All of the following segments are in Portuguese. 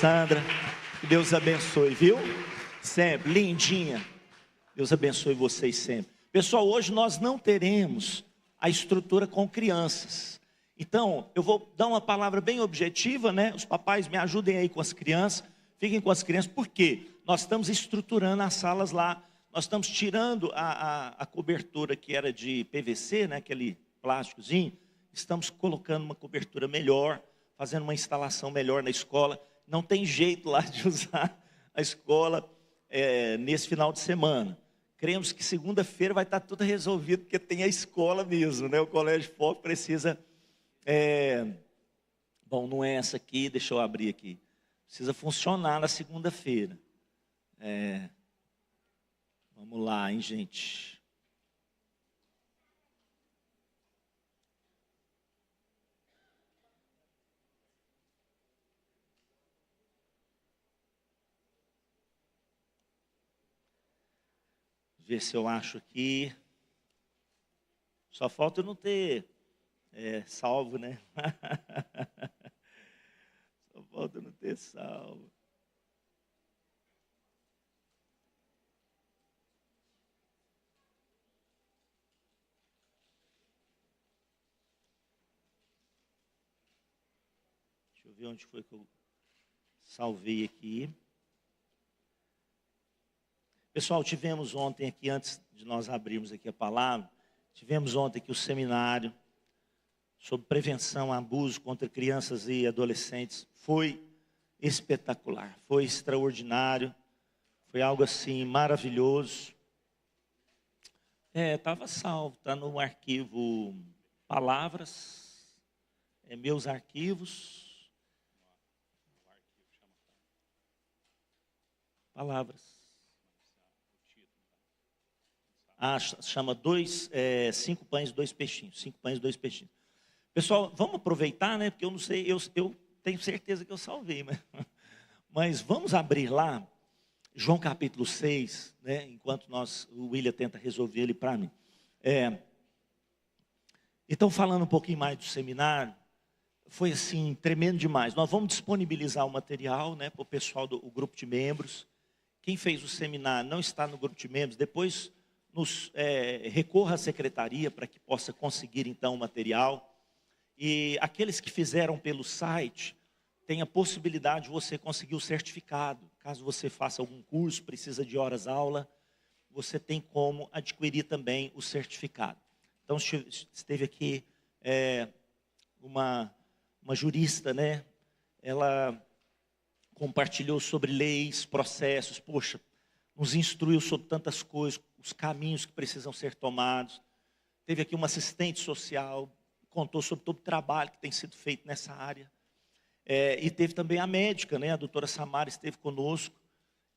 Sandra, que Deus abençoe, viu? Sempre, lindinha. Deus abençoe vocês sempre. Pessoal, hoje nós não teremos a estrutura com crianças. Então, eu vou dar uma palavra bem objetiva, né? Os papais me ajudem aí com as crianças. Fiquem com as crianças, porque nós estamos estruturando as salas lá. Nós estamos tirando a cobertura que era de PVC, né? Aquele plásticozinho. Estamos colocando uma cobertura melhor, fazendo uma instalação melhor na escola. Não tem jeito lá de usar a escola nesse final de semana. Cremos que segunda-feira vai estar tudo resolvido, porque tem a escola mesmo, né? O Colégio Foco precisa... Bom, não é essa aqui, deixa eu abrir aqui. Precisa funcionar na segunda-feira. Vamos lá, hein, gente? Ver se eu acho aqui. Só falta eu não ter salvo, né? Só falta eu não ter salvo. Deixa eu ver onde foi que eu salvei aqui. Pessoal, tivemos ontem aqui, antes de nós abrirmos aqui a palavra, tivemos ontem aqui o seminário sobre prevenção a abuso contra crianças e adolescentes. Foi espetacular, foi extraordinário, foi algo assim maravilhoso. Estava salvo, está no arquivo Palavras, meus arquivos, Palavras. Chama 5 pães e 2 peixinhos. 5 pães e 2 peixinhos. Pessoal, vamos aproveitar, né? Porque eu não sei, eu tenho certeza que eu salvei, mas vamos abrir lá, João capítulo 6, né? Enquanto o William tenta resolver ele para mim. Então, falando um pouquinho mais do seminário, foi assim, tremendo demais. Nós vamos disponibilizar o material, né, para o pessoal do grupo de membros. Quem fez o seminário não está no grupo de membros, depois recorra à secretaria para que possa conseguir então o material. E aqueles que fizeram pelo site, tem a possibilidade de você conseguir o certificado. Caso você faça algum curso, precisa de horas-aula, você tem como adquirir também o certificado. Então, esteve aqui uma jurista, né? Ela compartilhou sobre leis, processos, poxa, nos instruiu sobre tantas coisas, os caminhos que precisam ser tomados. Teve aqui uma assistente social, contou sobre todo o trabalho que tem sido feito nessa área. E teve também a médica, né? A doutora Samara esteve conosco,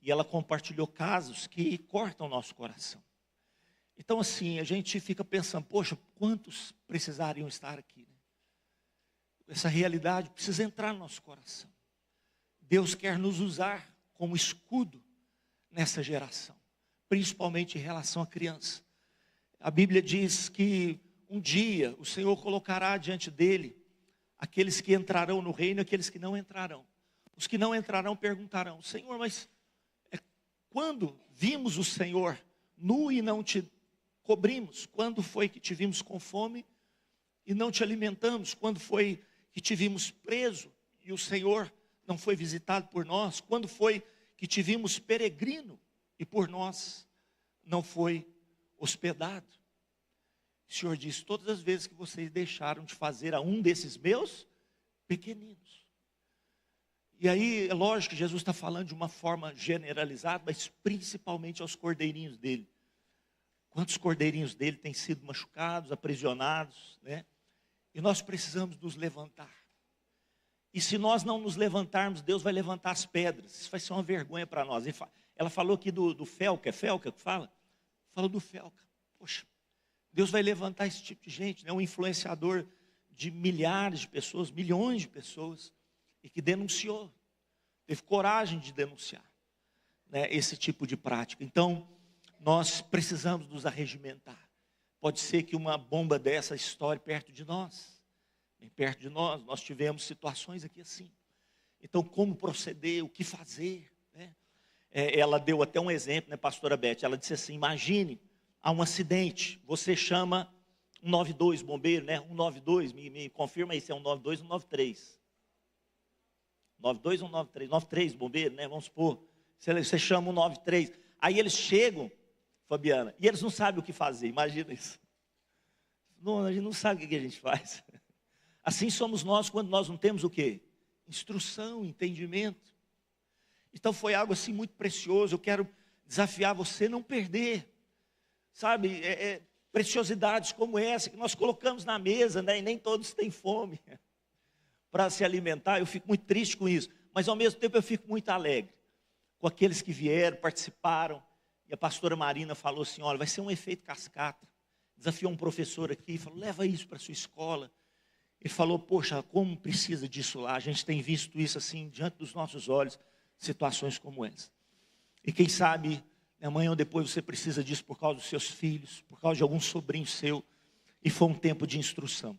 e ela compartilhou casos que cortam o nosso coração. Então, assim, a gente fica pensando, poxa, quantos precisariam estar aqui? Né? Essa realidade precisa entrar no nosso coração. Deus quer nos usar como escudo nessa geração, principalmente em relação à criança. A Bíblia diz que um dia o Senhor colocará diante dele aqueles que entrarão no reino e aqueles que não entrarão. Os que não entrarão perguntarão, Senhor, mas quando vimos o Senhor nu e não te cobrimos? Quando foi que te vimos com fome e não te alimentamos? Quando foi que te vimos preso e o Senhor não foi visitado por nós? Quando foi que te vimos peregrino e por nós não foi hospedado? O Senhor diz, todas as vezes que vocês deixaram de fazer a um desses meus pequeninos. E aí, é lógico que Jesus está falando de uma forma generalizada, mas principalmente aos cordeirinhos dele. Quantos cordeirinhos dele têm sido machucados, aprisionados, né? E nós precisamos nos levantar. E se nós não nos levantarmos, Deus vai levantar as pedras. Isso vai ser uma vergonha para nós. Ela falou aqui do Felca, é Felca que fala? Falou do Felca. Poxa, Deus vai levantar esse tipo de gente, né? Um influenciador de milhares de pessoas, milhões de pessoas, e que denunciou, teve coragem de denunciar, né, esse tipo de prática. Então, nós precisamos nos arregimentar. Pode ser que uma bomba dessa estoure perto de nós. Bem perto de nós tivemos situações aqui assim. Então, como proceder, o que fazer, né? Ela deu até um exemplo, né, pastora Beth? Ela disse assim: imagine, há um acidente, você chama 192, bombeiro, né? 192, me confirma aí se é 192 ou 193. 92 ou 193? 93, bombeiro, né? Vamos supor. Você chama 193. Aí eles chegam, Fabiana, e eles não sabem o que fazer, imagina isso. Não, a gente não sabe o que a gente faz. Assim somos nós quando nós não temos o quê? Instrução, entendimento. Então foi algo assim muito precioso. Eu quero desafiar você a não perder, sabe, preciosidades como essa que nós colocamos na mesa, né? E nem todos têm fome para se alimentar. Eu fico muito triste com isso, mas ao mesmo tempo eu fico muito alegre com aqueles que vieram, participaram. E a pastora Marina falou assim: olha, vai ser um efeito cascata. Desafiou um professor aqui e falou: leva isso para a sua escola. Ele falou: poxa, como precisa disso lá. A gente tem visto isso assim, diante dos nossos olhos, situações como essa. E quem sabe, amanhã ou depois você precisa disso por causa dos seus filhos, por causa de algum sobrinho seu. E foi um tempo de instrução.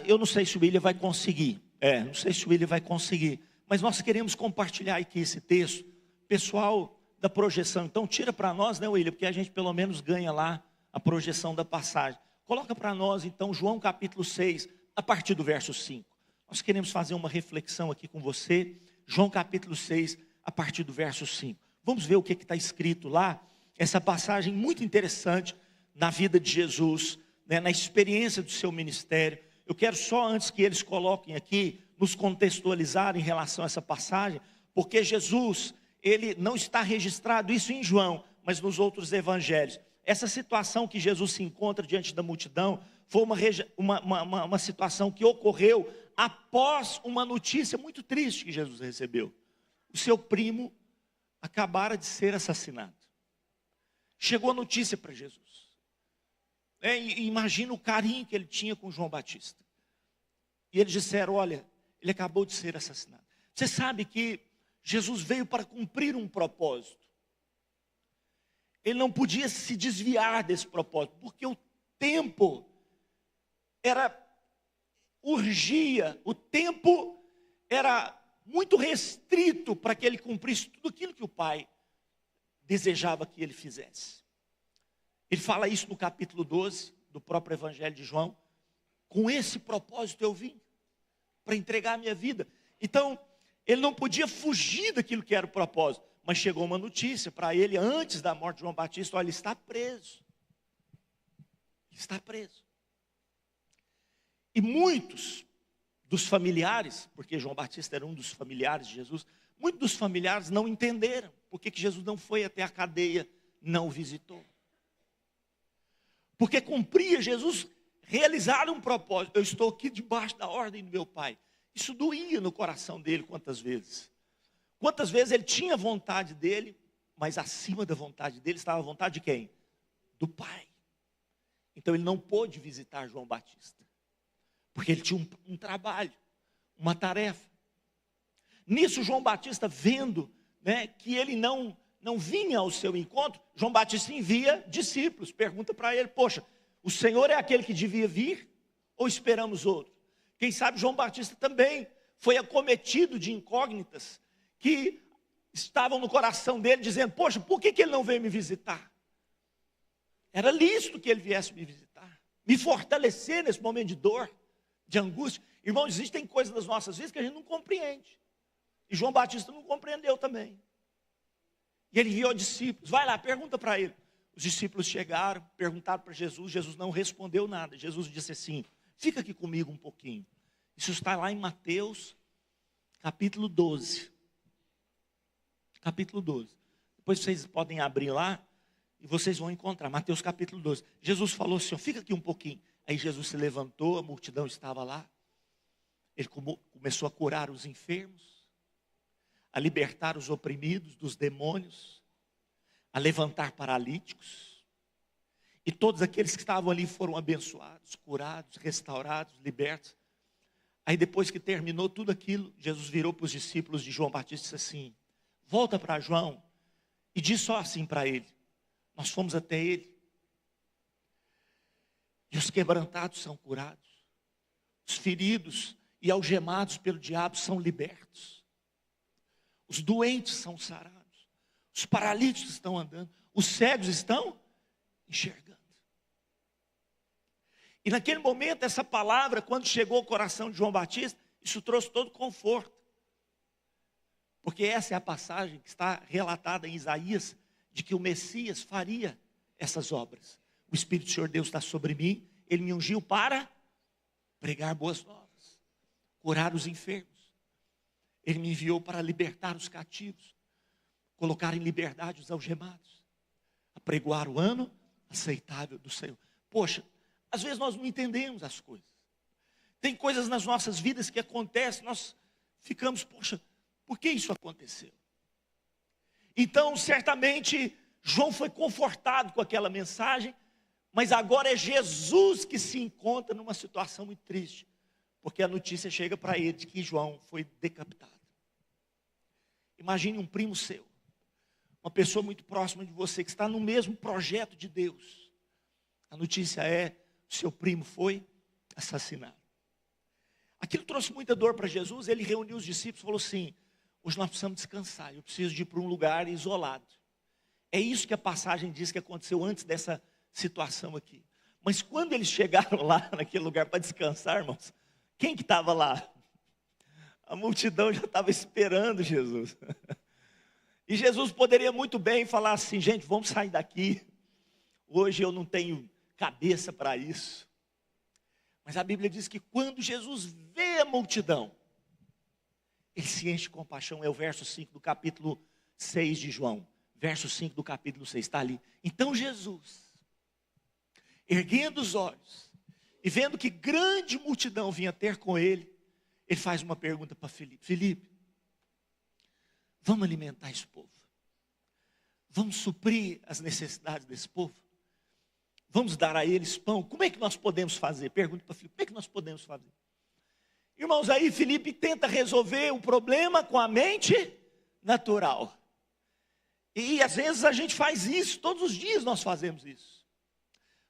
Eu não sei se o William vai conseguir. Não sei se o William vai conseguir. Mas nós queremos compartilhar aqui esse texto. Pessoal da projeção, então tira para nós, né, William? Porque a gente pelo menos ganha lá a projeção da passagem. Coloca para nós então João capítulo 6, a partir do verso 5. Nós queremos fazer uma reflexão aqui com você. João capítulo 6, a partir do verso 5. Vamos ver o que está escrito lá. Essa passagem muito interessante na vida de Jesus, né, na experiência do seu ministério. Eu quero só, antes que eles coloquem aqui, nos contextualizar em relação a essa passagem, porque Jesus, ele não está registrado isso em João, mas nos outros evangelhos. Essa situação que Jesus se encontra diante da multidão foi uma situação que ocorreu após uma notícia muito triste que Jesus recebeu. O seu primo acabara de ser assassinado. Chegou a notícia para Jesus. E imagina o carinho que ele tinha com João Batista. E eles disseram: olha, ele acabou de ser assassinado. Você sabe que Jesus veio para cumprir um propósito. Ele não podia se desviar desse propósito, porque o tempo urgia, o tempo era muito restrito para que ele cumprisse tudo aquilo que o Pai desejava que ele fizesse. Ele fala isso no capítulo 12 do próprio Evangelho de João. Com esse propósito eu vim, para entregar a minha vida. Então, ele não podia fugir daquilo que era o propósito. Mas chegou uma notícia para ele, antes da morte de João Batista: olha, ele está preso. Ele está preso. E muitos dos familiares, porque João Batista era um dos familiares de Jesus, muitos dos familiares não entenderam por que Jesus não foi até a cadeia, não o visitou. Porque cumpria Jesus realizar um propósito. Eu estou aqui debaixo da ordem do meu Pai. Isso doía no coração dele quantas vezes. Quantas vezes ele tinha vontade dele, mas acima da vontade dele estava a vontade de quem? Do Pai. Então ele não pôde visitar João Batista, porque ele tinha um trabalho, uma tarefa. Nisso João Batista, vendo, né, que ele não vinha ao seu encontro, João Batista envia discípulos, pergunta para ele: poxa, o Senhor é aquele que devia vir ou esperamos outro? Quem sabe João Batista também foi acometido de incógnitas que estavam no coração dele, dizendo: poxa, por que ele não veio me visitar? Era lícito que ele viesse me visitar, me fortalecer nesse momento de dor, de angústia. Irmãos, existem coisas nas nossas vidas que a gente não compreende. E João Batista não compreendeu também. E ele enviou discípulos: vai lá, pergunta para ele. Os discípulos chegaram, perguntaram para Jesus. Jesus não respondeu nada. Jesus disse assim: fica aqui comigo um pouquinho. Isso está lá em Mateus, capítulo 12. Capítulo 12. Depois vocês podem abrir lá e vocês vão encontrar. Mateus capítulo 12. Jesus falou assim: fica aqui um pouquinho. Aí Jesus se levantou, a multidão estava lá. Ele começou a curar os enfermos, a libertar os oprimidos dos demônios, a levantar paralíticos. E todos aqueles que estavam ali foram abençoados, curados, restaurados, libertos. Aí depois que terminou tudo aquilo, Jesus virou para os discípulos de João Batista e disse assim: volta para João e diz só assim para ele: nós fomos até ele, e os quebrantados são curados, os feridos e algemados pelo diabo são libertos. os doentes são sarados, os paralíticos estão andando, os cegos estão enxergando. E naquele momento, essa palavra, quando chegou ao coração de João Batista, isso trouxe todo conforto. Porque essa é a passagem que está relatada em Isaías, de que o Messias faria essas obras. O Espírito do Senhor Deus está sobre mim, Ele me ungiu para pregar boas novas, curar os enfermos. Ele me enviou para libertar os cativos, colocar em liberdade os algemados, apregoar o ano aceitável do Senhor. Poxa, às vezes nós não entendemos as coisas. Tem coisas nas nossas vidas que acontecem, nós ficamos, poxa, por que isso aconteceu? Então, certamente, João foi confortado com aquela mensagem, mas agora é Jesus que se encontra numa situação muito triste, porque a notícia chega para ele de que João foi decapitado. Imagine um primo seu, uma pessoa muito próxima de você, que está no mesmo projeto de Deus. A notícia é: seu primo foi assassinado. Aquilo trouxe muita dor para Jesus. Ele reuniu os discípulos e falou assim: hoje nós precisamos descansar, eu preciso de ir para um lugar isolado. É isso que a passagem diz que aconteceu antes dessa situação aqui. Mas quando eles chegaram lá, naquele lugar para descansar, irmãos, quem que estava lá? A multidão já estava esperando Jesus. E Jesus poderia muito bem falar assim: gente, vamos sair daqui, hoje eu não tenho cabeça para isso. Mas a Bíblia diz que quando Jesus vê a multidão, Ele se enche de compaixão. É o verso 5 do capítulo 6 de João. Verso 5 do capítulo 6, está ali. Então Jesus, erguendo os olhos e vendo que grande multidão vinha ter com Ele, Ele faz uma pergunta para Filipe: Filipe, vamos alimentar esse povo? Vamos suprir as necessidades desse povo? Vamos dar a eles pão? Como é que nós podemos fazer? Pergunta para Filipe: como é que nós podemos fazer? Irmãos, aí Filipe tenta resolver o problema com a mente natural. E às vezes a gente faz isso, todos os dias nós fazemos isso.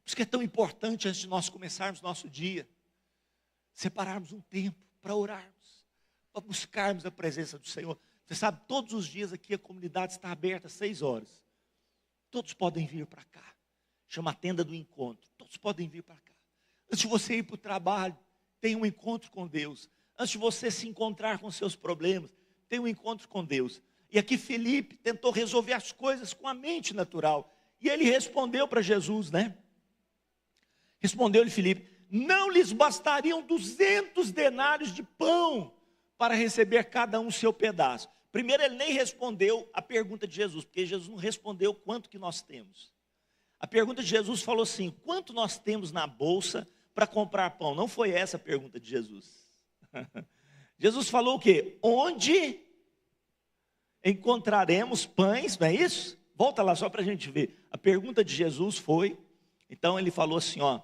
Por isso que é tão importante, antes de nós começarmos nosso dia, separarmos um tempo para orarmos, para buscarmos a presença do Senhor. Você sabe, todos os dias aqui a comunidade está aberta às 6 horas. Todos podem vir para cá. Chama a tenda do encontro. Todos podem vir para cá. Antes de você ir para o trabalho, tem um encontro com Deus. Antes de você se encontrar com seus problemas, tem um encontro com Deus. E aqui Filipe tentou resolver as coisas com a mente natural. E ele respondeu para Jesus, né? Respondeu-lhe Filipe: não lhes bastariam 200 denários de pão para receber cada um seu pedaço. Primeiro, ele nem respondeu a pergunta de Jesus, porque Jesus não respondeu quanto que nós temos. A pergunta de Jesus falou assim: quanto nós temos na bolsa para comprar pão? Não foi essa a pergunta de Jesus. Jesus falou o quê? Onde encontraremos pães, não é isso? Volta lá só para a gente ver. A pergunta de Jesus foi, então ele falou assim, ó,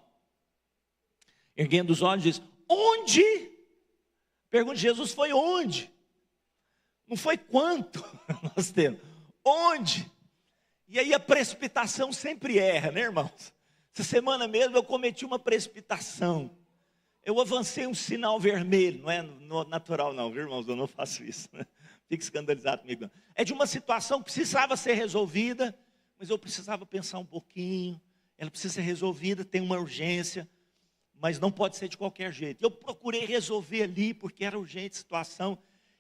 erguendo os olhos, diz: onde? A pergunta de Jesus foi onde? Não foi quanto nós temos, onde? E aí a precipitação sempre erra, né, irmãos? Essa semana mesmo eu cometi uma precipitação. Eu avancei um sinal vermelho, não é natural não, viu, irmãos? Eu não faço isso, né? Fique escandalizado comigo. É de uma situação que precisava ser resolvida, mas eu precisava pensar um pouquinho. Ela precisa ser resolvida, tem uma urgência, mas não pode ser de qualquer jeito. Eu procurei resolver ali, porque era urgente a situação.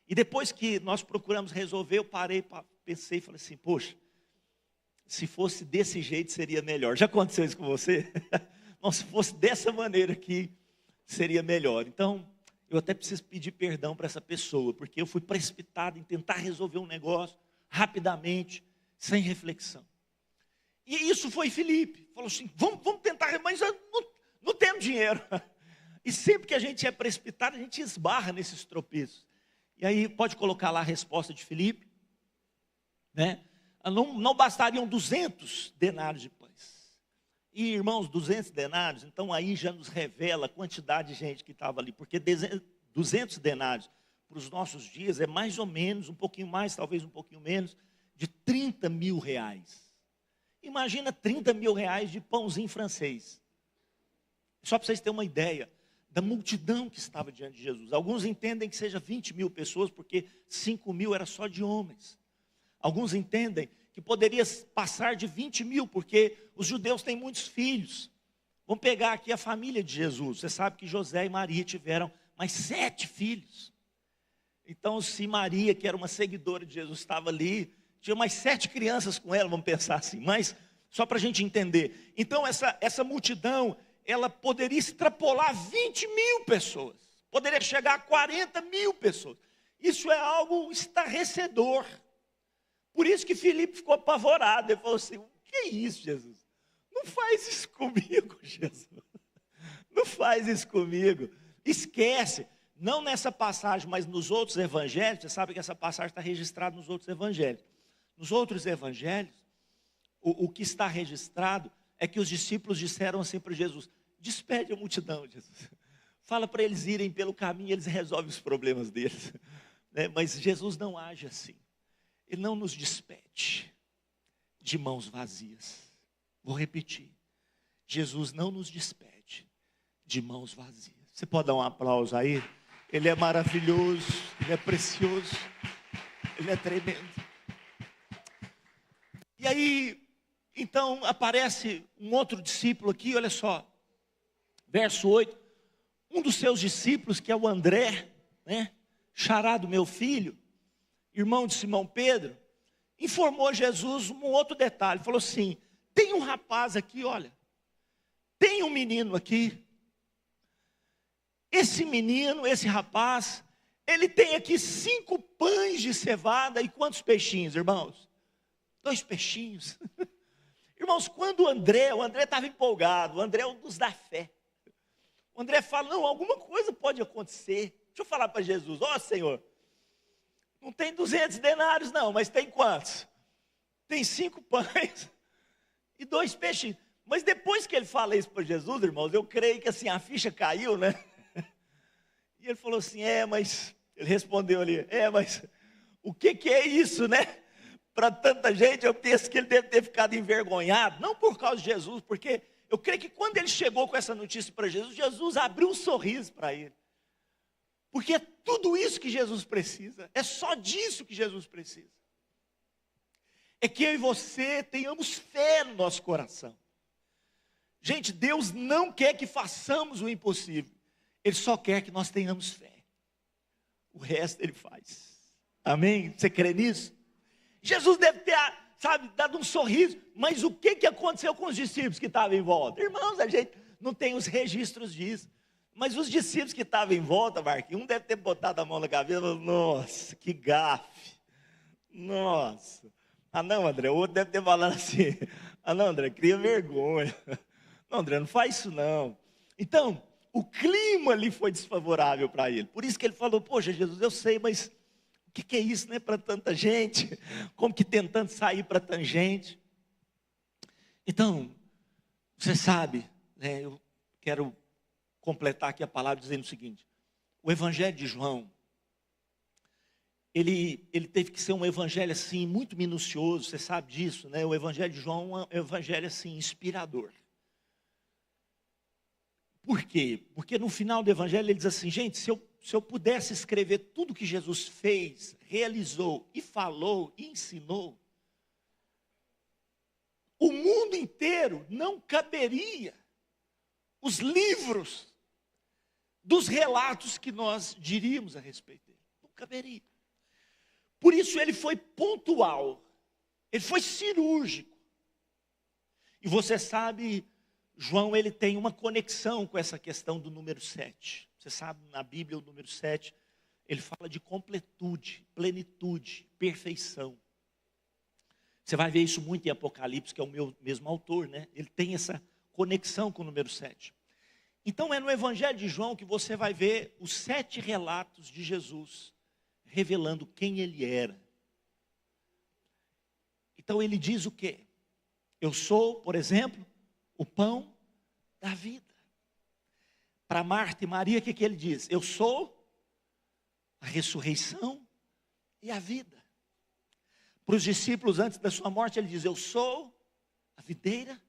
E depois que nós procuramos resolver, eu parei, pensei e falei assim: poxa, se fosse desse jeito seria melhor. Já aconteceu isso com você? Não, se fosse dessa maneira aqui, seria melhor. Então, eu até preciso pedir perdão para essa pessoa, porque eu fui precipitado em tentar resolver um negócio rapidamente, sem reflexão. E isso foi Filipe. Falou assim: vamos tentar, mas eu não temos dinheiro. E sempre que a gente é precipitado, a gente esbarra nesses tropeços. E aí pode colocar lá a resposta de Filipe, né? Não bastariam 200 denários de pães. E irmãos, 200 denários, então aí já nos revela a quantidade de gente que estava ali. Porque 200 denários para os nossos dias é mais ou menos, um pouquinho mais, talvez um pouquinho menos, de 30 mil reais. Imagina 30 mil reais de pãozinho francês. Só para vocês terem uma ideia. da multidão que estava diante de Jesus. Alguns entendem que seja 20 mil pessoas, porque 5 mil era só de homens. Alguns entendem que poderia passar de 20 mil, porque os judeus têm muitos filhos. Vamos pegar aqui a família de Jesus. Você sabe que José e Maria tiveram mais 7 filhos. Então, se Maria, que era uma seguidora de Jesus, estava ali, tinha mais 7 crianças com ela, vamos pensar assim, mas só para a gente entender. Então, essa multidão, ela poderia extrapolar 20 mil pessoas, poderia chegar a 40 mil pessoas. Isso é algo estarrecedor. Por isso que Filipe ficou apavorado. Ele falou assim: o que é isso, Jesus? Não faz isso comigo, Jesus. Não faz isso comigo. Esquece. Não nessa passagem, mas nos outros evangelhos. Você sabe que essa passagem está registrada nos outros evangelhos. Nos outros evangelhos, o que está registrado é que os discípulos disseram assim para Jesus: despede a multidão, Jesus. Fala para eles irem pelo caminho, eles resolvem os problemas deles. Mas Jesus não age assim. Ele não nos despede de mãos vazias. Vou repetir. Jesus não nos despede de mãos vazias. Você pode dar um aplauso aí? Ele é maravilhoso, Ele é precioso, Ele é tremendo. E aí, então, aparece um outro discípulo aqui, olha só. Verso 8. Um dos seus discípulos, que é o André, xará do meu filho, irmão de Simão Pedro, informou Jesus um outro detalhe. Falou assim: tem um rapaz aqui, olha, tem um menino aqui. Esse menino, esse rapaz, ele tem aqui 5 pães de cevada e quantos peixinhos, irmãos? 2 peixinhos. Irmãos, quando o André estava empolgado, o André é um dos da fé. O André fala: não, alguma coisa pode acontecer. Deixa eu falar para Jesus: ó Senhor, não tem 200 denários não, mas tem quantos? Tem 5 pães e 2 peixinhos. Mas depois que ele fala isso para Jesus, irmãos, eu creio que assim, a ficha caiu, né? E ele falou assim: mas, ele respondeu ali: mas o que é isso, né? Para tanta gente, eu penso que ele deve ter ficado envergonhado, não por causa de Jesus, porque eu creio que quando ele chegou com essa notícia para Jesus, Jesus abriu um sorriso para ele. Porque é tudo isso que Jesus precisa, é só disso que Jesus precisa. É que eu e você tenhamos fé no nosso coração. Gente, Deus não quer que façamos o impossível, Ele só quer que nós tenhamos fé. O resto Ele faz. Amém? Você crê nisso? Jesus deve ter, dado um sorriso, mas o que aconteceu com os discípulos que estavam em volta? Irmãos, a gente não tem os registros disso. Mas os discípulos que estavam em volta, Marquinhos, um deve ter botado a mão na cabeça e falou: nossa, que gafe. Nossa. Ah não, André, o outro deve ter falado assim: ah não, André, cria vergonha. Não, André, não faz isso não. Então, o clima ali foi desfavorável para ele. Por isso que ele falou: poxa, Jesus, eu sei, mas o que é isso, né, para tanta gente? Como que tentando sair para tanta gente? Então, você sabe, eu quero completar aqui a palavra dizendo o seguinte: o evangelho de João, ele teve que ser um evangelho assim, muito minucioso, você sabe disso, né? O evangelho de João é um evangelho assim, inspirador. Por quê? Porque no final do evangelho ele diz assim: gente, se eu pudesse escrever tudo que Jesus fez, realizou e falou e ensinou, o mundo inteiro não caberia os livros dos relatos que nós diríamos a respeito dele. Não caberia. Por isso ele foi pontual, ele foi cirúrgico. E você sabe, João, ele tem uma conexão com essa questão do número 7. Você sabe, na Bíblia o número 7, ele fala de completude, plenitude, perfeição. Você vai ver isso muito em Apocalipse, que é o meu mesmo autor, né? Ele tem essa conexão com o número 7. Então é no Evangelho de João que você vai ver os 7 relatos de Jesus, revelando quem ele era. Então ele diz o quê? Eu sou, por exemplo, o pão da vida. Para Marta e Maria, o que ele diz? Eu sou a ressurreição e a vida. Para os discípulos antes da sua morte, ele diz: eu sou a videira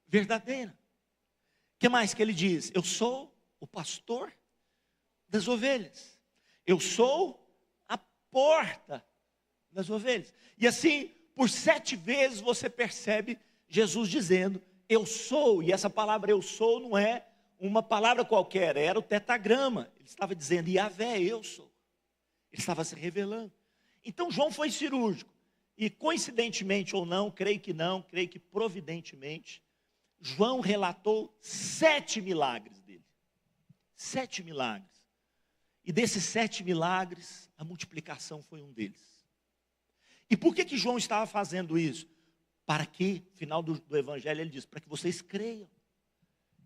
verdadeira. O que mais que ele diz? Eu sou o pastor das ovelhas. Eu sou a porta das ovelhas. E assim, por 7 vezes você percebe Jesus dizendo, eu sou. E essa palavra eu sou não é uma palavra qualquer, era o tetragrama. Ele estava dizendo, Yahvé, eu sou. Ele estava se revelando. Então João foi cirúrgico. E coincidentemente ou não, creio que providentemente, João relatou 7 milagres dele. 7 milagres. E desses 7 milagres, a multiplicação foi um deles. E por que João estava fazendo isso? Para que, no final do evangelho, ele diz, para que vocês creiam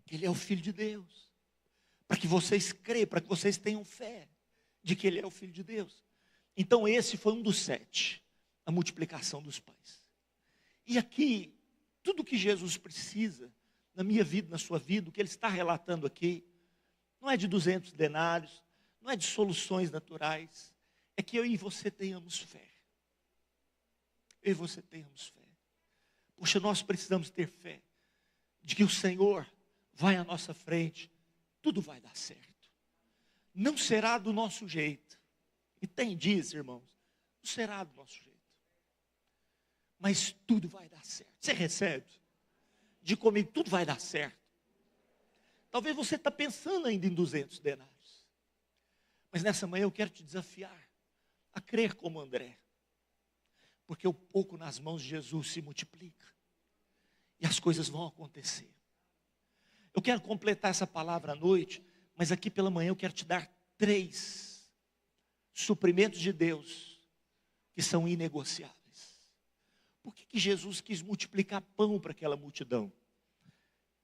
que ele é o Filho de Deus. Para que vocês creiam, para que vocês tenham fé de que ele é o Filho de Deus. Então esse foi um dos 7, a multiplicação dos pães. E aqui, tudo que Jesus precisa, na minha vida, na sua vida, o que ele está relatando aqui, não é de 200 denários, não é de soluções naturais, é que eu e você tenhamos fé. Eu e você tenhamos fé. Poxa, nós precisamos ter fé de que o Senhor vai à nossa frente, tudo vai dar certo. Não será do nosso jeito. E tem dias, irmãos, não será do nosso jeito. Mas tudo vai dar certo. Você recebe? Diga comigo, tudo vai dar certo. Talvez você está pensando ainda em 200 denários. Mas nessa manhã eu quero te desafiar a crer como André. Porque o pouco nas mãos de Jesus se multiplica. E as coisas vão acontecer. Eu quero completar essa palavra à noite, mas aqui pela manhã eu quero te dar 3 suprimentos de Deus que são inegociáveis. Por que Jesus quis multiplicar pão para aquela multidão?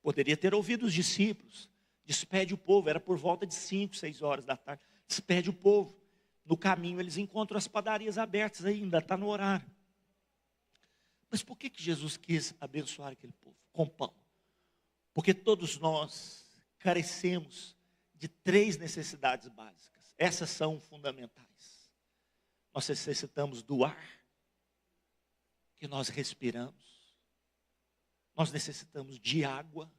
Poderia ter ouvido os discípulos, despede o povo, era por volta de 5, 6 horas da tarde, despede o povo. No caminho eles encontram as padarias abertas ainda, está no horário. Mas por que Jesus quis abençoar aquele povo com pão? Porque todos nós carecemos de 3 necessidades básicas. Essas são fundamentais. Nós necessitamos do ar que nós respiramos. Nós necessitamos de água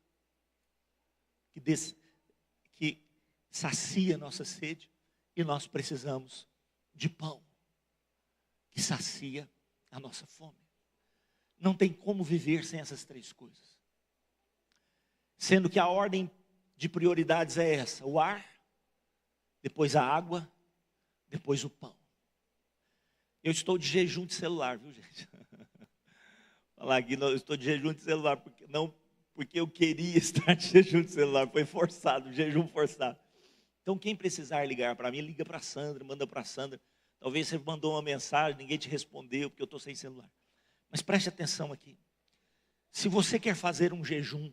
que sacia a nossa sede. E nós precisamos de pão que sacia a nossa fome. Não tem como viver sem essas 3 coisas. Sendo que a ordem de prioridades é essa: o ar, depois a água, depois o pão. Eu estou de jejum de celular, viu, gente? Falar aqui, não, eu estou de jejum de celular, porque eu queria estar de jejum de celular, foi forçado, jejum forçado. Então quem precisar ligar para mim, liga para a Sandra, manda para a Sandra. Talvez você mandou uma mensagem, ninguém te respondeu, porque eu estou sem celular. Mas preste atenção aqui. Se você quer fazer um jejum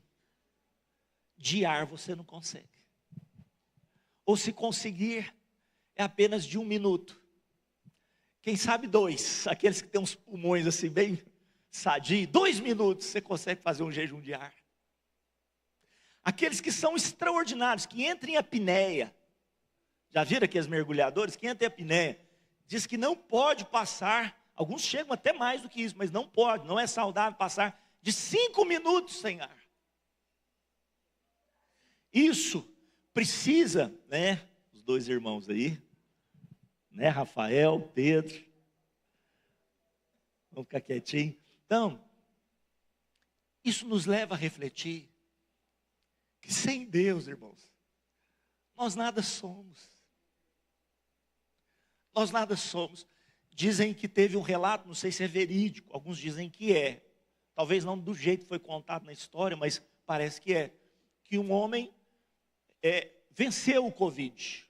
de ar, você não consegue. Ou se conseguir, é apenas de 1 minuto. Quem sabe 2, aqueles que têm uns pulmões assim bem sadios, 2 minutos você consegue fazer um jejum de ar. Aqueles que são extraordinários, que entram em apneia. Já viram aqueles mergulhadores que entram em apneia? Diz que não pode passar, alguns chegam até mais do que isso, mas não pode, não é saudável passar de 5 minutos sem ar. Isso precisa, né, os 2 irmãos aí, né, Rafael, Pedro, vamos ficar quietinho. Então, isso nos leva a refletir que sem Deus, irmãos, nós nada somos. Nós nada somos. Dizem que teve um relato, não sei se é verídico, alguns dizem que é. Talvez não do jeito que foi contado na história, mas parece que é. Que um homem venceu o Covid.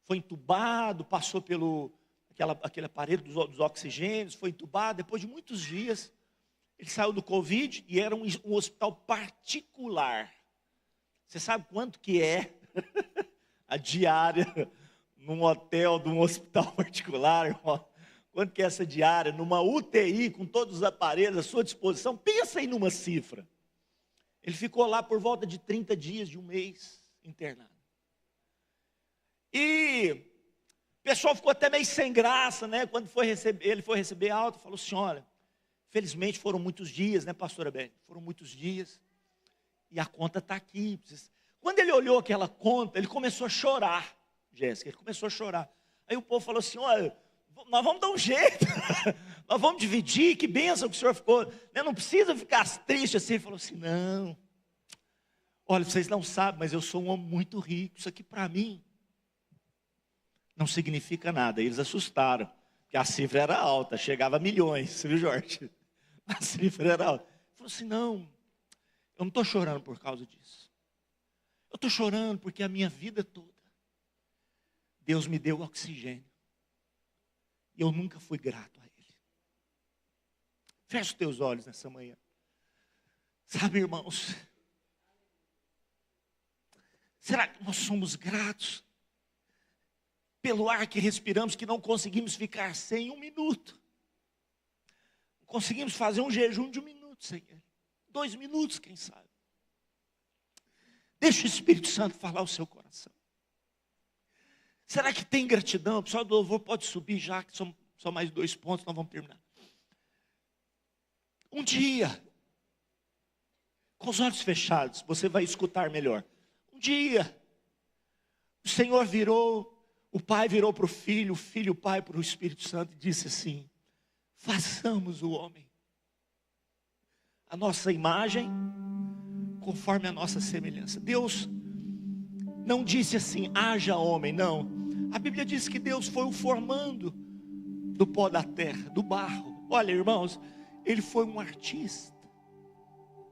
Foi entubado, passou pelo aquele aparelho dos oxigênios, foi entubado. Depois de muitos dias, ele saiu do Covid e era um hospital particular. Você sabe quanto que é a diária num hotel, num hospital particular, irmão? Quanto que é essa diária? Numa UTI, com todos os aparelhos à sua disposição? Pensa aí numa cifra. Ele ficou lá por volta de 30 dias, de 1 mês, internado. E o pessoal ficou até meio sem graça, né? Quando ele foi receber alta, falou assim: olha, felizmente foram muitos dias, né, pastora Beth? Foram muitos dias. E a conta está aqui. Quando ele olhou aquela conta, ele começou a chorar, Jéssica, ele começou a chorar. Aí o povo falou assim, olha, nós vamos dar um jeito, nós vamos dividir, que bênção que o senhor ficou, né? Não precisa ficar triste assim. Ele falou assim, não, olha, vocês não sabem, mas eu sou um homem muito rico, isso aqui para mim não significa nada. Eles assustaram, porque a cifra era alta, chegava a milhões, viu, Jorge? A cifra era alta. Ele falou assim, não, eu não estou chorando por causa disso. Eu estou chorando porque a minha vida toda, Deus me deu oxigênio. E eu nunca fui grato a Ele. Fecha os teus olhos nessa manhã. Sabe, irmãos, será que nós somos gratos pelo ar que respiramos, que não conseguimos ficar sem um minuto? Não conseguimos fazer um jejum de 1 minuto sem Ele. 2 minutos, quem sabe. Deixa o Espírito Santo falar o seu coração. Será que tem gratidão? O pessoal do louvor pode subir já, que são só mais 2 pontos, nós vamos terminar. Um dia, com os olhos fechados, você vai escutar melhor. Um dia, o Senhor virou, o Pai virou para o Filho o Pai para o Espírito Santo e disse assim, façamos o homem a nossa imagem, conforme a nossa semelhança. Deus não disse assim, haja homem, não. A Bíblia diz que Deus foi o formando do pó da terra, do barro. Olha, irmãos, Ele foi um artista,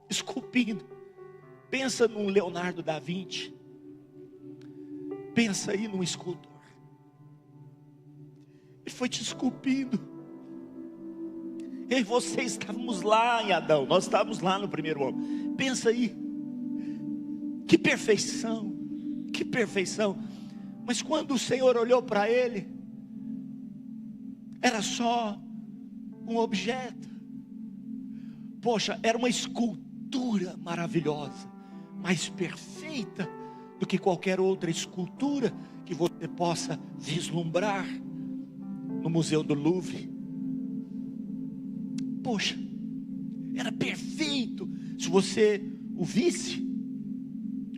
esculpindo. Pensa num Leonardo da Vinci. Pensa aí num escultor. Ele foi te esculpindo. Eu e você estávamos lá em Adão, nós estávamos lá no primeiro homem. Pensa aí, que perfeição, que perfeição. Mas quando o Senhor olhou para ele, era só um objeto. Poxa, era uma escultura maravilhosa, mais perfeita do que qualquer outra escultura que você possa vislumbrar no Museu do Louvre. Poxa, era perfeito. Se você o visse,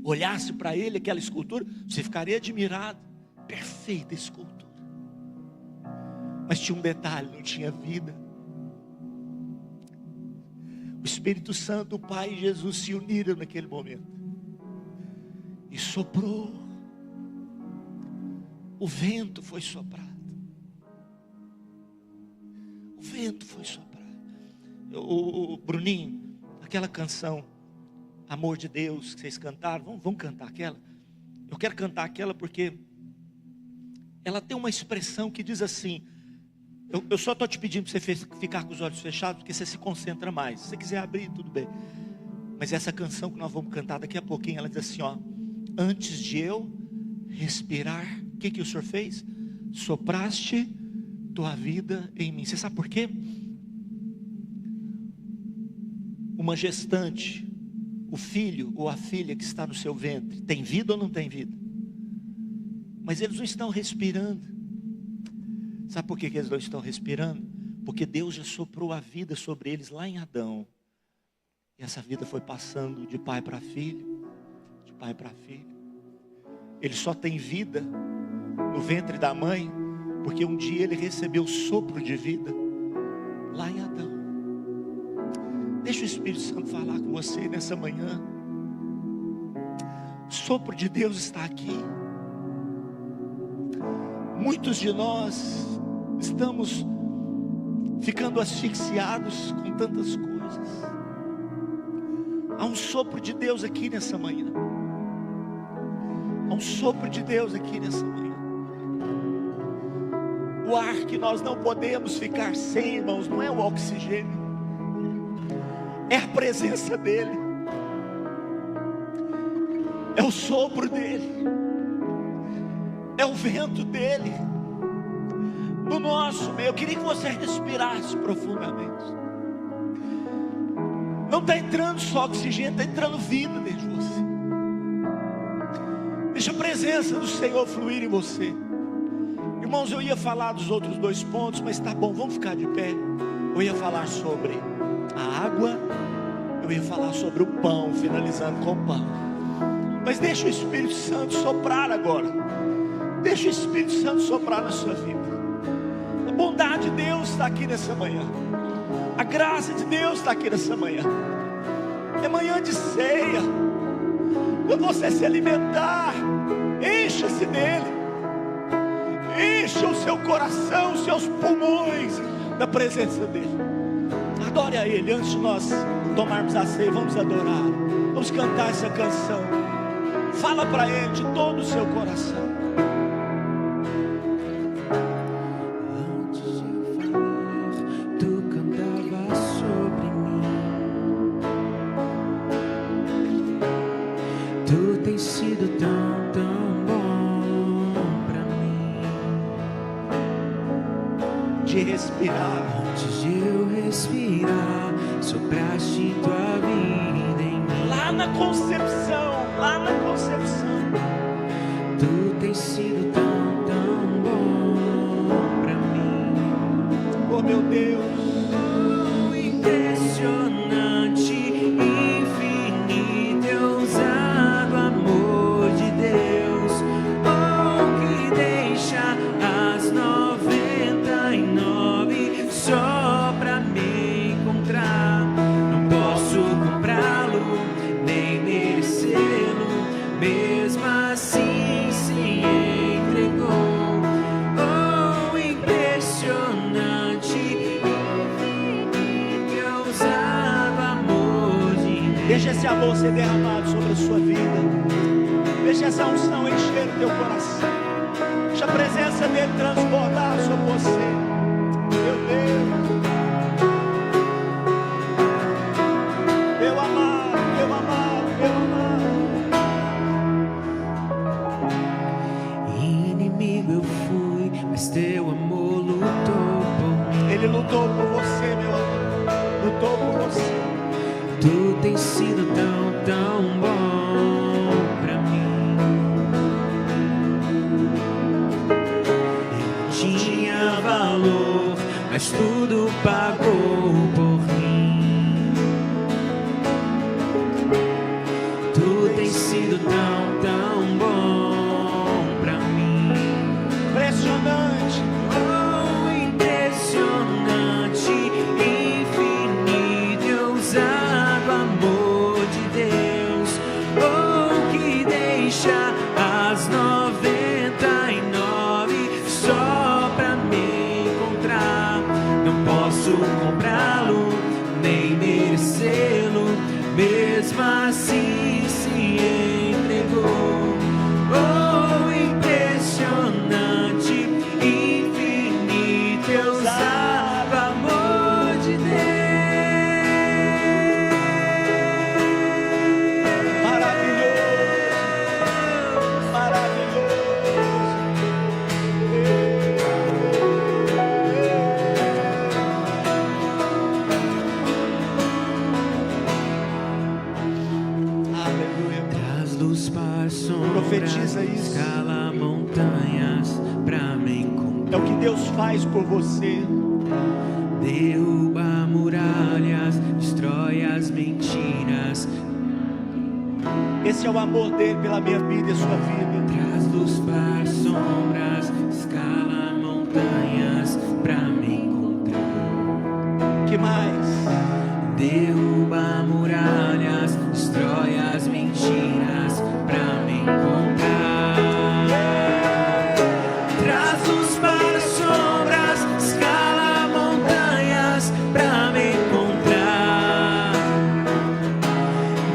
olhasse para ele, aquela escultura, você ficaria admirado. Perfeita escultura. Mas tinha um detalhe, não tinha vida. O Espírito Santo, o Pai e Jesus se uniram naquele momento e soprou. O vento foi soprado. O vento foi soprado. O Bruninho, aquela canção Amor de Deus que vocês cantaram, vamos cantar aquela? Eu quero cantar aquela porque ela tem uma expressão que diz assim, eu só estou te pedindo para você ficar com os olhos fechados, porque você se concentra mais. Se você quiser abrir, tudo bem. Mas essa canção que nós vamos cantar daqui a pouquinho, ela diz assim, ó, antes de eu respirar, o que o Senhor fez? Sopraste tua vida em mim. Você sabe por quê? Uma gestante, o filho ou a filha que está no seu ventre, tem vida ou não tem vida? Mas eles não estão respirando. Sabe por que eles não estão respirando? Porque Deus já soprou a vida sobre eles lá em Adão. E essa vida foi passando de pai para filho, de pai para filho. Ele só tem vida no ventre da mãe, porque um dia ele recebeu o sopro de vida lá em Adão. Deixa o Espírito Santo falar com você nessa manhã. O sopro de Deus está aqui. Muitos de nós estamos ficando asfixiados com tantas coisas. Há um sopro de Deus aqui nessa manhã. Há um sopro de Deus aqui nessa manhã. O ar que nós não podemos ficar sem, irmãos, não é o oxigênio. É a presença dEle. É o sopro dEle. É o vento dEle. No nosso meio. Eu queria que você respirasse profundamente. Não está entrando só oxigênio, está entrando vida dentro de você. Deixa a presença do Senhor fluir em você. Irmãos, eu ia falar dos outros 2 pontos, mas tá bom, vamos ficar de pé. Eu ia falar sobre a água, eu ia falar sobre o pão, finalizando com o pão. Mas deixa o Espírito Santo soprar agora. Deixa o Espírito Santo soprar na sua vida. A bondade de Deus está aqui nessa manhã. A graça de Deus está aqui nessa manhã. É manhã de ceia. Quando você se alimentar, encha-se dele. Encha o seu coração, os seus pulmões da presença dele. Adore a ele. Antes de nós tomarmos a ceia, vamos adorar. Vamos cantar essa canção. Fala para ele de todo o seu coração. Antes de eu respirar, sopraste tua vida em mim. Lá na concepção, tu tens sido tão bom pra mim. Oh meu Deus, impressionante, infinito e ousado amor de Deus, oh, que deixa as 99 só pra me encontrar. Não posso comprá-lo, nem merecê-lo, mesmo assim se entregou. Oh, impressionante, infinito e ousado amor de Deus. deixa esse amor ser derramado sobre a sua vida. Deixa essa unção encher o teu coração. Deixa a presença dele transbordar sobre você. Meu Deus, meu amado, meu amado, meu amado. Inimigo eu fui, mas teu amor lutou por mim. Ele lutou por você, meu amor. Lutou por você. Tu tens sido tão bom pra mim. Eu tinha valor, mas tudo pagou por mim. Tu tens sido tão bom pra mim. Impressionante. Oh, impressionante, infinito e ousado amor de Deus, oh, que deixa as 99 só pra me encontrar. Não posso comprá-lo, nem merecê-lo, mesmo assim se entregou. Oh, impressionante, infinito e ousado amor de Deus. Maravilhoso, maravilhoso. Aleluia. Traz luz para sombras, Profetiza isso. escala montanhas pra me encontrar. É o que Deus faz por você. Derruba muralhas, destrói as mentiras. Esse é o amor dele pela minha vida e a sua vida. Traz luz para sombras, escala montanhas pra me encontrar. Que mais? Derruba muralhas, destrói as mentiras pra me encontrar. Traz luz para sombras, escala montanhas pra me encontrar.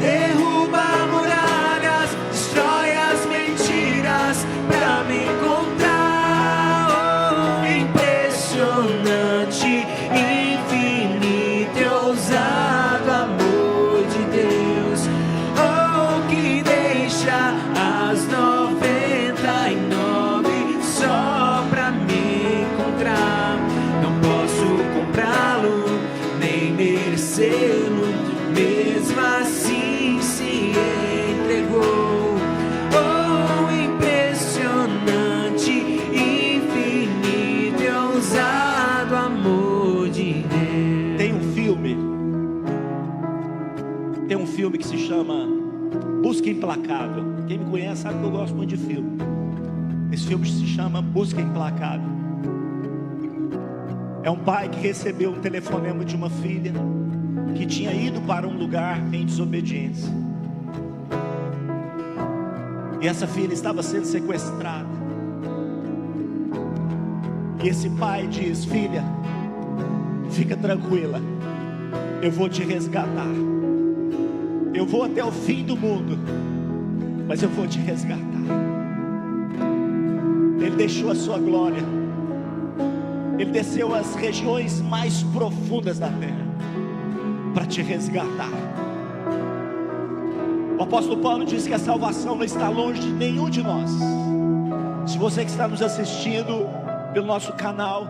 Derruba muralhas, destrói as mentiras pra me encontrar. Oh, impressionante, infinito e ousado amor de Deus, oh, que deixa as 99 só pra me encontrar. Não posso comprá-lo, nem merecê-lo, mesmo assim se entregou. Oh, impressionante, infinito e ousado amor de Deus. Tem um filme que se chama Busca Implacável. Quem me conhece sabe que eu gosto muito de filme. Esse filme se chama Busca Implacável. É um pai que recebeu um telefonema de uma filha que tinha ido para um lugar em desobediência. E essa filha estava sendo sequestrada. E esse pai diz: filha, fica tranquila, eu vou te resgatar. Eu vou até o fim do mundo, mas eu vou te resgatar. Ele deixou a sua glória. Ele desceu às regiões mais profundas da terra para te resgatar. O apóstolo Paulo diz que a salvação não está longe de nenhum de nós. Se você que está nos assistindo pelo nosso canal,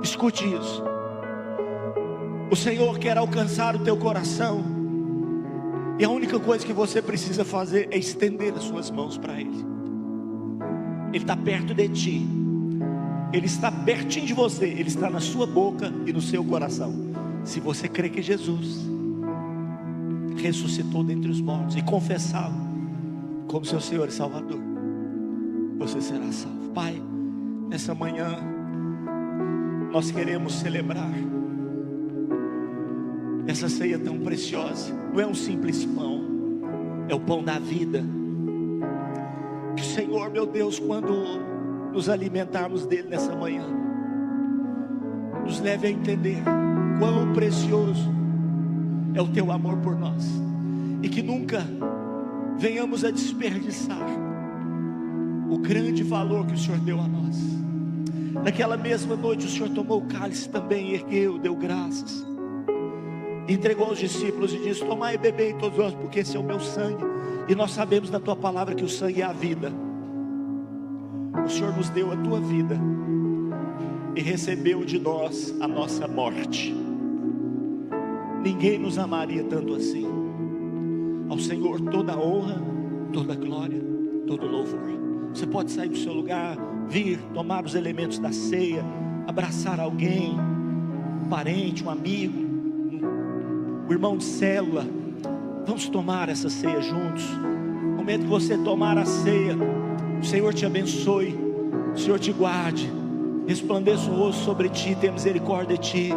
escute isso. O Senhor quer alcançar o teu coração, e a única coisa que você precisa fazer é estender as suas mãos para Ele. Ele está perto de ti. Ele está pertinho de você. Ele está na sua boca e no seu coração. Se você crê que Jesus ressuscitou dentre os mortos e confessá-lo como seu Senhor e Salvador, você será salvo. Pai, nessa manhã nós queremos celebrar essa ceia tão preciosa. Não é um simples pão, é o pão da vida. Que o Senhor, meu Deus, quando nos alimentarmos dele nessa manhã, nos leve a entender quão precioso é o teu amor por nós, e que nunca venhamos a desperdiçar o grande valor que o Senhor deu a nós. Naquela mesma noite o Senhor tomou o cálice também, ergueu, deu graças, entregou aos discípulos e disse: tomai e bebei todos vós, porque esse é o meu sangue. E nós sabemos da tua palavra que o sangue é a vida. O Senhor nos deu a tua vida e recebeu de nós a nossa morte. Ninguém nos amaria tanto assim. Ao Senhor toda a honra, toda a glória, todo o louvor. Você pode sair do seu lugar, vir, tomar os elementos da ceia, abraçar alguém, um parente, um amigo, um irmão de célula. Vamos tomar essa ceia juntos. No momento que você tomar a ceia, o Senhor te abençoe, o Senhor te guarde, resplandeça o rosto sobre ti, tenha misericórdia de ti.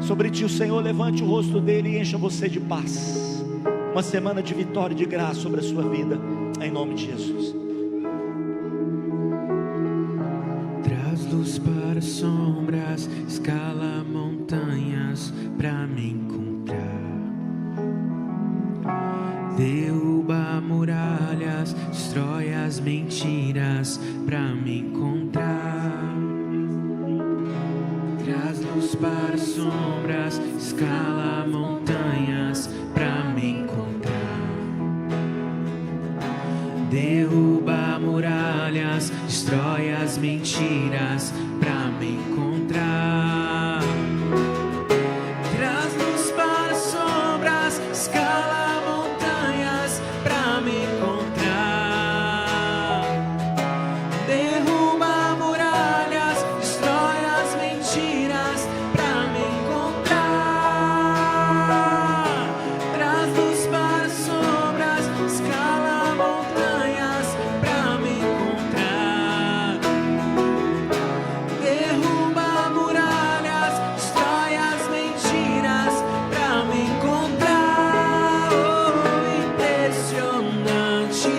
Sobre ti o Senhor levante o rosto dele e encha você de paz. Uma semana de vitória e de graça sobre a sua vida, em nome de Jesus. Traz luz para sombras, escala montanhas pra me encontrar. Derruba muralhas, destrói as mentiras pra me encontrar. Traz luz para sombras, escala montanhas pra me encontrar. Derruba muralhas, destrói as mentiras pra me encontrar. Traz luz para sombras, escala montanhas pra me encontrar. Derruba muralhas, destrói as mentiras pra me encontrar. Traz luz para sombras, escala montanhas pra me encontrar. Derruba muralhas, destrói as mentiras pra me encontrar. Oh, impressionante,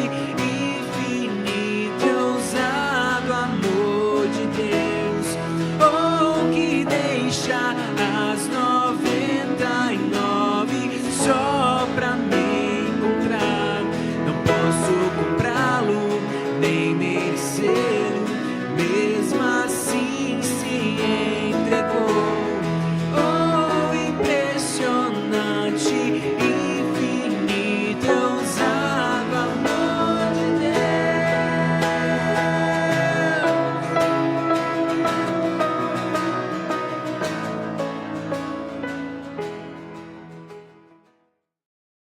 infinito e ousado amor de Deus. Oh, que deixa as nossas